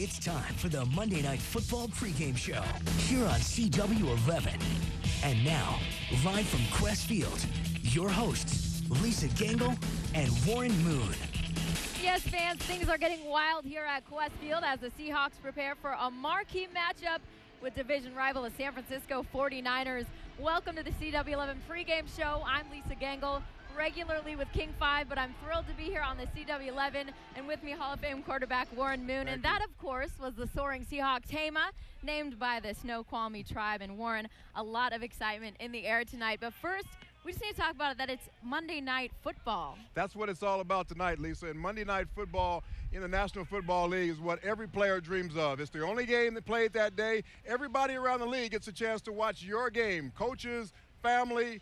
It's time for the Monday Night Football pregame show here on CW11. And now, live from Quest Field, your hosts, Lisa Gangel and Warren Moon. Yes, fans, things are getting wild here at Quest Field as the Seahawks prepare for a marquee matchup with division rival the San Francisco 49ers. Welcome to the CW11 pregame show. I'm Lisa Gangel, regularly with King 5, but I'm thrilled to be here on the CW11, and with me, Hall of Fame quarterback Warren Moon. And that, of course, was the soaring Seahawks Hema, named by the Snoqualmie tribe. And Warren, a lot of excitement in the air tonight. But first, we just need to talk about it, that it's Monday Night Football. That's what it's all about tonight, Lisa. And Monday Night Football in the National Football League is what every player dreams of. It's the only game they played that day. Everybody around the league gets a chance to watch your game. Coaches, family,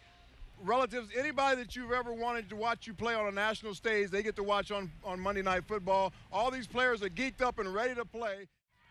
relatives, anybody that you've ever wanted to watch you play on a national stage, they get to watch on Monday Night Football. All these players are geeked up and ready to play.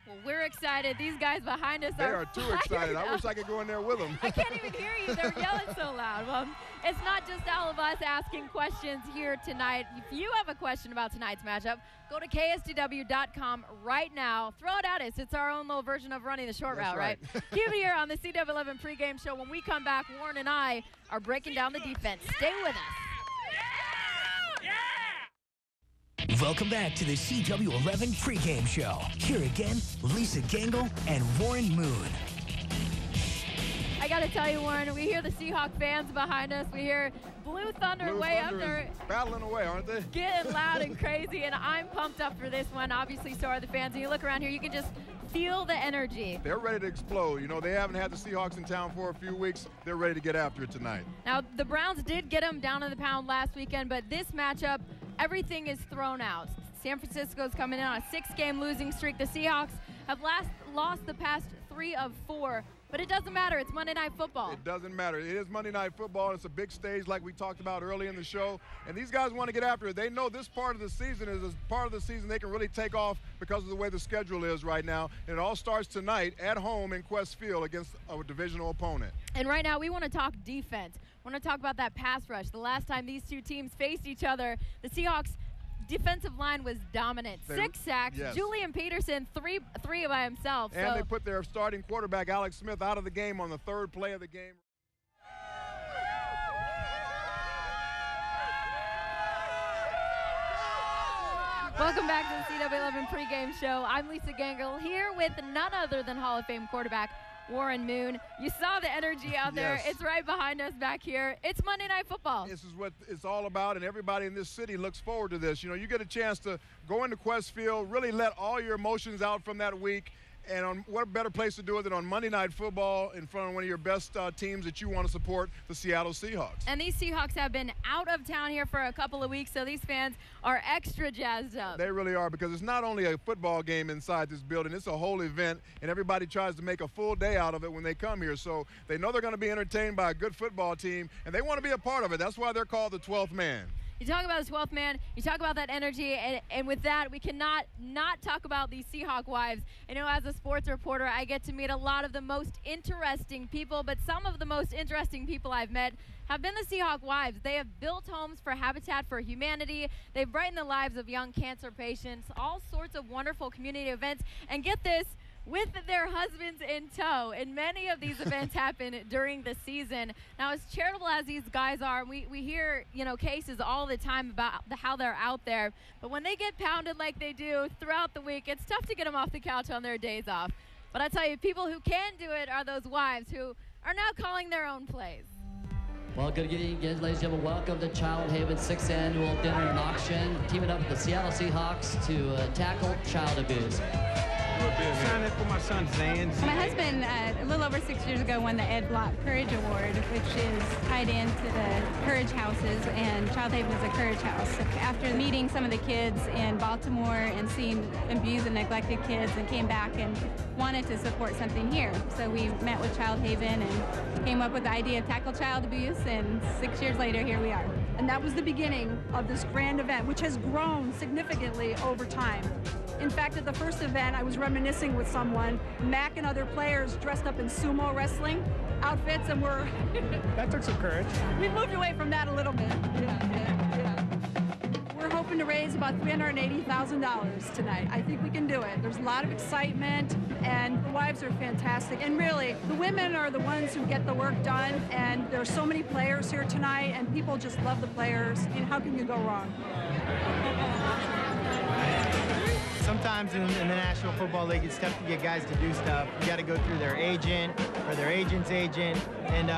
Well, we're excited. These guys behind us are too excited. I wish I could go in there with them. I can't even hear you. They're yelling so loud. Well, it's not just all of us asking questions here tonight. If you have a question about tonight's matchup, go to KSTW.com right now. Throw it at us. It's our own little version of running the short route, right? Keep it here on the CW11 pregame show. When we come back, Warren and I are breaking down the defense. Stay with us. Welcome back to the CW11 pregame show. Here again, Lisa Gangel and Warren Moon. I got to tell you, Warren, we hear the Seahawk fans behind us. We hear Blue Thunder way up there. Battling away, aren't they? Getting loud and crazy, and I'm pumped up for this one. Obviously, so are the fans. And you look around here, you can just feel the energy. They're ready to explode. You know, they haven't had the Seahawks in town for a few weeks. They're ready to get after it tonight. Now, the Browns did get them down to the pound last weekend, but this matchup, everything is thrown out. San Francisco's coming in on a 6-game losing streak. The Seahawks have lost the past 3 of 4. But it doesn't matter. It's Monday Night Football. It doesn't matter. It is Monday Night Football. It's a big stage like we talked about early in the show. And these guys want to get after it. They know this part of the season is a part of the season they can really take off because of the way the schedule is right now. And it all starts tonight at home in Quest Field against a divisional opponent. And right now we want to talk defense. We want to talk about that pass rush. The last time these two teams faced each other, the Seahawks defensive line was dominant. 6 sacks. Yes. Julian Peterson, three by himself. And they put their starting quarterback, Alex Smith, out of the game on the 3rd play of the game. Welcome back to the CW11 pregame show. I'm Lisa Gangel here with none other than Hall of Fame quarterback Warren Moon. You saw the energy out there. It's right behind us back here. It's Monday Night Football. This is what it's all about, and everybody in this city looks forward to this. You know, you get a chance to go into Quest Field, really let all your emotions out from that week. And what better place to do it than on Monday Night Football in front of one of your best teams that you want to support, the Seattle Seahawks. And these Seahawks have been out of town here for a couple of weeks, so these fans are extra jazzed up. They really are, because it's not only a football game inside this building, it's a whole event, and everybody tries to make a full day out of it when they come here. So they know they're going to be entertained by a good football team, and they want to be a part of it. That's why they're called the 12th man. You talk about the 12th man, you talk about that energy, and with that, we cannot not talk about these Seahawk wives. You know, as a sports reporter, I get to meet a lot of the most interesting people, but some of the most interesting people I've met have been the Seahawk wives. They have built homes for Habitat for Humanity. They've brightened the lives of young cancer patients, all sorts of wonderful community events, and get this, with their husbands in tow. And many of these events happen during the season. Now, as charitable as these guys are, we hear, you know, cases all the time about how they're out there. But when they get pounded like they do throughout the week, it's tough to get them off the couch on their days off. But I tell you, people who can do it are those wives who are now calling their own plays. Well, good evening again, ladies and gentlemen. Welcome to Child Haven's 6th annual dinner and auction, teaming up with the Seattle Seahawks to tackle child abuse. Sign up for my son Zan. My husband, a little over 6 years ago, won the Ed Block Courage Award, which is tied into the Courage Houses, and Child Haven is a Courage House. After meeting some of the kids in Baltimore and seeing abused and neglected kids, and came back and wanted to support something here. So we met with Child Haven and came up with the idea of tackle child abuse, and 6 years later, here we are. And that was the beginning of this grand event, which has grown significantly over time. In fact, at the first event, I was reminiscing with someone, Mac and other players dressed up in sumo wrestling outfits, and we're... That took some courage. We moved away from that a little bit. Yeah. We're hoping hoping to raise about $380,000 tonight. I think we can do it. There's a lot of excitement, and the wives are fantastic. And really, the women are the ones who get the work done, and there's so many players here tonight, and people just love the players. I mean, how can you go wrong? Sometimes in the National Football League, it's tough to get guys to do stuff. You got to go through their agent or their agent's agent, and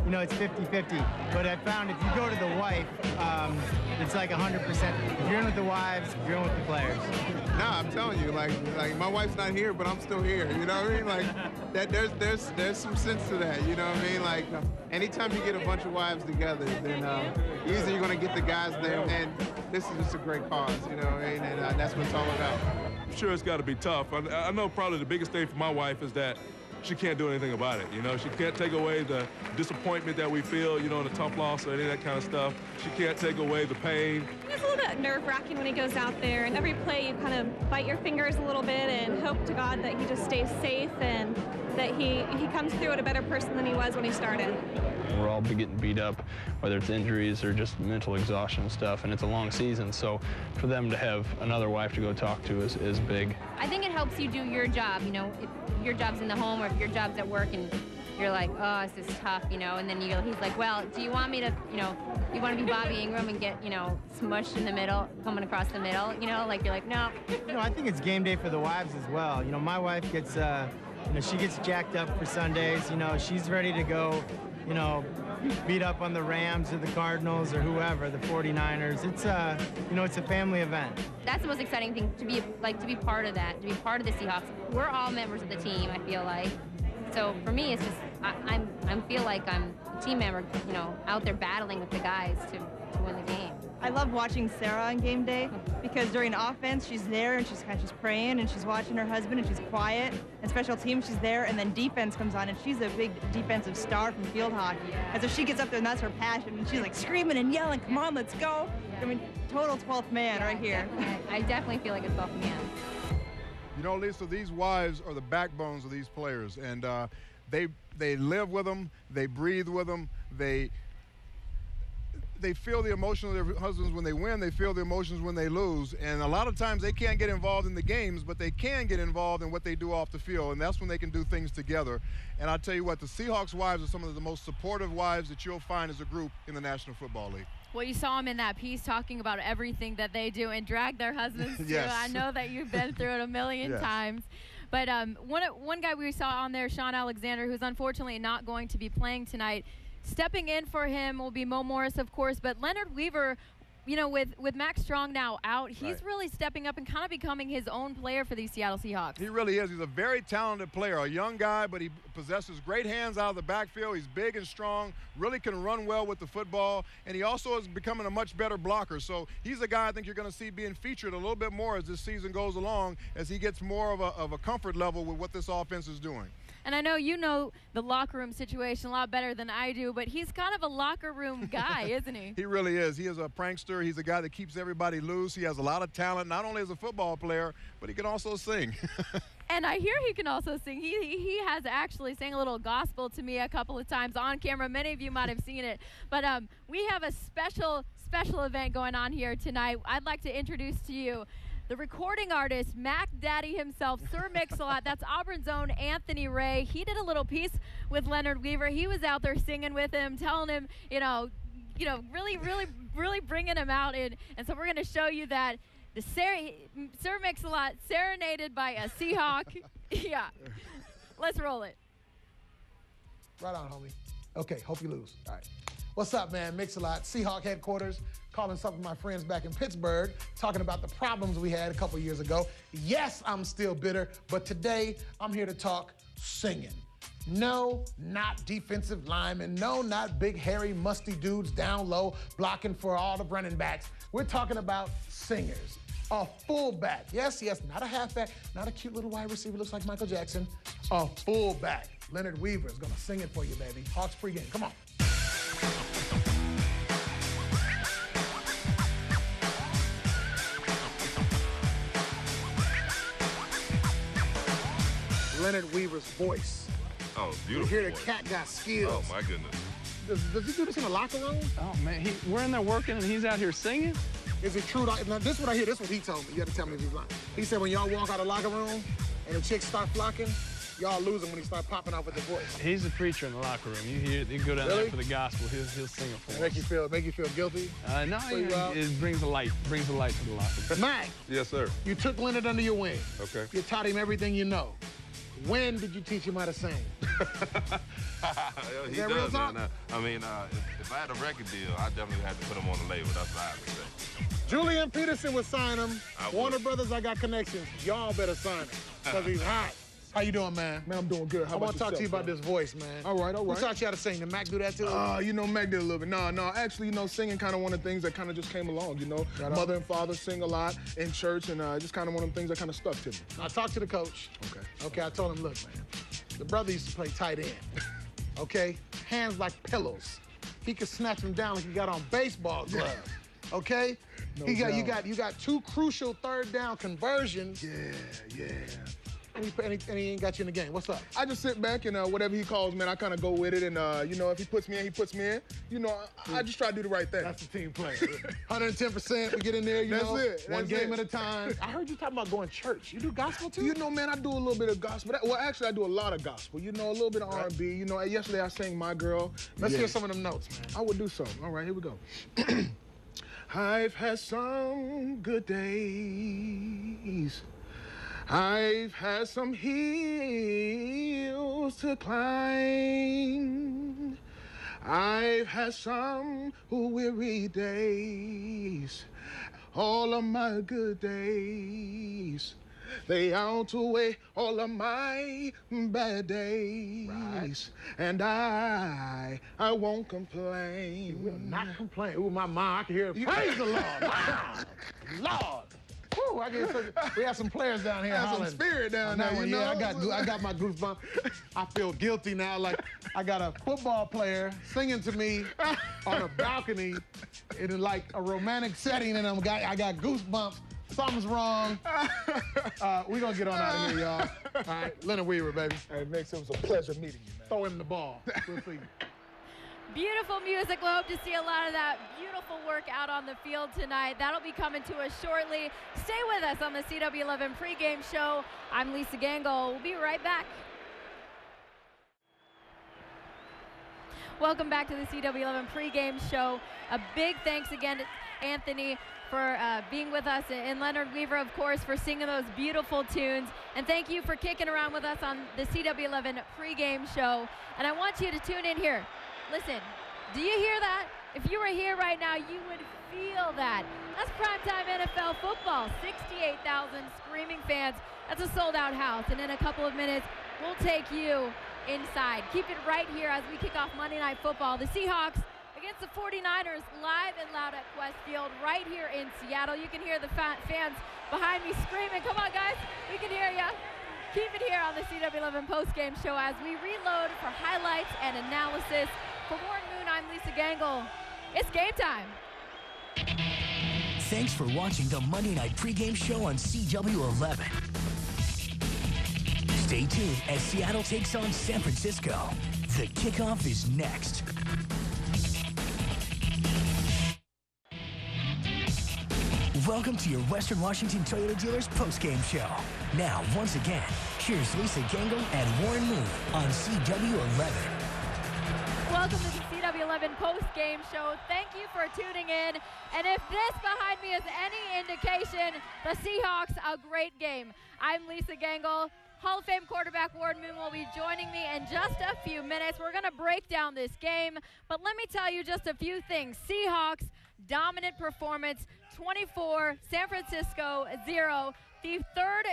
you know, it's 50-50. But I found if you go to the wife, it's like 100%. If you're in with the wives, you're in with the players. Nah, I'm telling you, like my wife's not here, but I'm still here. You know what I mean? Like that. There's some sense to that. You know what I mean? Like anytime you get a bunch of wives together, then usually you're gonna get the guys there. And this is just a great cause. You know what I mean? And that's what it's all about. I'm sure it's got to be tough. I know probably the biggest thing for my wife is that she can't do anything about it. You know, she can't take away the disappointment that we feel, you know, in a tough loss or any of that kind of stuff. She can't take away the pain. It's a little bit nerve-wracking when he goes out there, and every play you kind of bite your fingers a little bit and hope to God that he just stays safe and that he comes through it a better person than he was when he started. We're all getting beat up, whether it's injuries or just mental exhaustion and stuff, and it's a long season, so for them to have another wife to go talk to is big. I think it helps you do your job, you know, if your job's in the home or if your job's at work and you're like, oh, this is tough, you know, and then he's like, well, do you want me to, you know, you want to be Bobby Ingram and get, you know, smushed in the middle, coming across the middle, you know, like you're like, no. You know, I think it's game day for the wives as well. You know, my wife gets, you know, she gets jacked up for Sundays. You know, she's ready to go, you know, beat up on the Rams or the Cardinals or whoever, the 49ers. It's you know, it's a family event. That's the most exciting thing, to be part of that, to be part of the Seahawks. We're all members of the team, I feel like. So for me, it's just, I feel like I'm a team member, you know, out there battling with the guys to win the game. I love watching Sarah on game day because during offense, she's there and she's praying and she's watching her husband and she's quiet. And special teams, she's there, and then defense comes on and she's a big defensive star from field hockey. And so she gets up there and that's her passion. And she's like screaming and yelling, come on, let's go. I mean, total 12th man right here. I definitely feel like a 12th man. You know, Lisa, these wives are the backbones of these players, and they live with them, they breathe with them, they feel the emotions of their husbands when they win, they feel the emotions when they lose, and a lot of times they can't get involved in the games, but they can get involved in what they do off the field, and that's when they can do things together. And I'll tell you what, the Seahawks wives are some of the most supportive wives that you'll find as a group in the National Football League. Well, you saw them in that piece talking about everything that they do and drag their husbands Yes. through. I know that you've been through it a million Yes. times. But one guy we saw on there, Sean Alexander, who's unfortunately not going to be playing tonight, stepping in for him will be Mo Morris, of course, but Leonard Weaver, you know, with Max Strong now out, he's really stepping up and kind of becoming his own player for these Seattle Seahawks. He really is. He's a very talented player, a young guy, but he possesses great hands out of the backfield. He's big and strong, really can run well with the football, and he also is becoming a much better blocker. So he's a guy I think you're going to see being featured a little bit more as this season goes along, as he gets more of a comfort level with what this offense is doing. And I know you know the locker room situation a lot better than I do, but he's kind of a locker room guy, isn't he? He really is. He is a prankster. He's a guy that keeps everybody loose. He has a lot of talent, not only as a football player, but he can also sing. And I hear he can also sing. He has actually sang a little gospel to me a couple of times on camera. Many of you might have seen it. But we have a special event going on here tonight. I'd like to introduce to you the recording artist, Mac Daddy himself, Sir Mix-a-Lot. That's Auburn's own Anthony Ray. He did a little piece with Leonard Weaver. He was out there singing with him, telling him, you know, really bringing him out. And so we're going to show you that the Sir Mix-a-Lot serenaded by a Seahawk. Yeah. Let's roll it. Right on, homie. Okay, hope you lose. All right. What's up, man? Mix-a-Lot, Seahawk headquarters, calling some of my friends back in Pittsburgh, talking about the problems we had a couple years ago. Yes, I'm still bitter, but today I'm here to talk singing. No, not defensive linemen. No, not big, hairy, musty dudes down low blocking for all the running backs. We're talking about singers. A fullback. Yes, not a halfback, not a cute little wide receiver, looks like Michael Jackson. A fullback. Leonard Weaver is gonna sing it for you, baby. Hawks pregame, come on. Leonard Weaver's voice. Oh, beautiful. You hear the voice. cat got skills. Oh, my goodness. Does he do this in the locker room? Oh, man, we're in there working and he's out here singing? Is it true? Now, this is what I hear. This is what he told me. You got to tell me if he's lying. He said when y'all walk out of the locker room and the chicks start flocking, y'all lose him when he start popping out with the voice. He's a preacher in the locker room. You go down there for the gospel. He'll sing it for us. Make you feel guilty? No, it brings a light. Brings a light to the locker room. Mac. Yes, sir. You took Leonard under your wing. Okay. You taught him everything you know. When did you teach him how to sing? He does, man. I mean, if I had a record deal, I definitely had to put him on the label. That's what I would say. Julian Peterson would sign him. Warner Brothers, I got connections. Y'all better sign him because he's hot. How you doing, man? Man, I'm doing good. How I about want to talk to you about this voice, man. All right. Who taught you how to sing? Did Mac do that too? You know, Mac did a little bit. No, actually, you know, singing kind of one of the things that kind of just came along, you know. Mother and father sing a lot in church, and just kind of one of the things that kind of stuck to me. I talked to the coach. Okay, I told him, look, man, the brother used to play tight end, okay? Hands like pillows. He could snatch them down like he got on baseball gloves, okay? You got 2 crucial third down conversions. Yeah. And he ain't got you in the game. What's up? I just sit back and whatever he calls, man, I kind of go with it. And, you know, if he puts me in, he puts me in. You know, I just try to do the right thing. That's the team play. 110%, we get in there, you know. That's it. One game at a time. I heard you talking about going to church. You do gospel too? You know, man, I do a little bit of gospel. Well, actually, I do a lot of gospel. You know, a little bit of R&B. You know, yesterday I sang My Girl. Let's hear some of them notes, man. I would do so. All right, here we go. I've had some good days. I've had some hills to climb. I've had some weary days. All of my good days, they outweigh all of my bad days. Right. And I won't complain. You will not complain. Ooh, my mom, I can hear it. Praise the Lord. Wow. Lord. Woo, we have some players down here hollering. Some spirit down there, you know? Yeah, I got my goosebumps. I feel guilty now, like I got a football player singing to me on a balcony in like a romantic setting, and I got goosebumps. Something's wrong. We're gonna get on out of here, y'all. All right, Leonard Weaver, baby. Hey, Max, it was a pleasure meeting you, man. Throw him the ball. We'll see you. Beautiful music. We'll hope to see a lot of that beautiful work out on the field tonight. That'll be coming to us shortly. Stay with us on the CW11 pregame show. I'm Lisa Gangel. We'll be right back. Welcome back to the CW11 pregame show. A big thanks again to Anthony for being with us, and Leonard Weaver, of course, for singing those beautiful tunes. And thank you for kicking around with us on the CW11 pregame show. And I want you to tune in here. Listen, do you hear that? If you were here right now, you would feel that. That's primetime NFL football. 68,000 screaming fans. That's a sold-out house. And in a couple of minutes, we'll take you inside. Keep it right here as we kick off Monday Night Football. The Seahawks against the 49ers, live and loud at Quest Field right here in Seattle. You can hear the fans behind me screaming. Come on, guys. We can hear you. Keep it here on the CW11 postgame show as we reload for highlights and analysis. For Warren Moon, I'm Lisa Gangel. It's game time. Thanks for watching the Monday Night Pregame Show on CW11. Stay tuned as Seattle takes on San Francisco. The kickoff is next. Welcome to your Western Washington Toyota Dealers postgame show. Now, once again, here's Lisa Gangel and Warren Moon on CW11. Welcome to the CW11 post-game show. Thank you for tuning in. And if this behind me is any indication, the Seahawks, a great game. I'm Lisa Gangel. Hall of Fame quarterback Warren Moon will be joining me in just a few minutes. We're going to break down this game. But let me tell you just a few things. Seahawks, dominant performance, 24, San Francisco 0. The third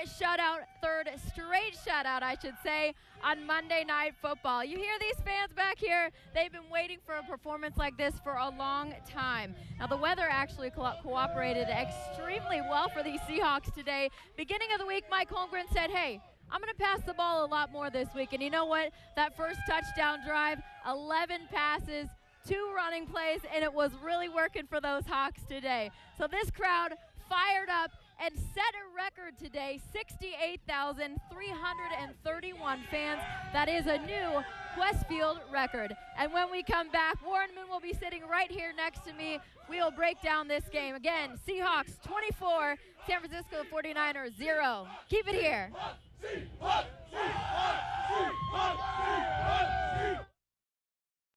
straight shutout, I should say, on Monday Night Football. You hear these fans back here? They've been waiting for a performance like this for a long time. Now, the weather actually cooperated extremely well for these Seahawks today. Beginning of the week, Mike Holmgren said, hey, I'm going to pass the ball a lot more this week. And you know what? That first touchdown drive, 11 passes, 2 running plays, and it was really working for those Hawks today. So this crowd fired up, and set a record today, 68,331 fans. That is a new Westfield record. And when we come back, Warren Moon will be sitting right here next to me. We will break down this game. Again, Seahawks 24, San Francisco 49ers 0. Keep it here. Seahawks!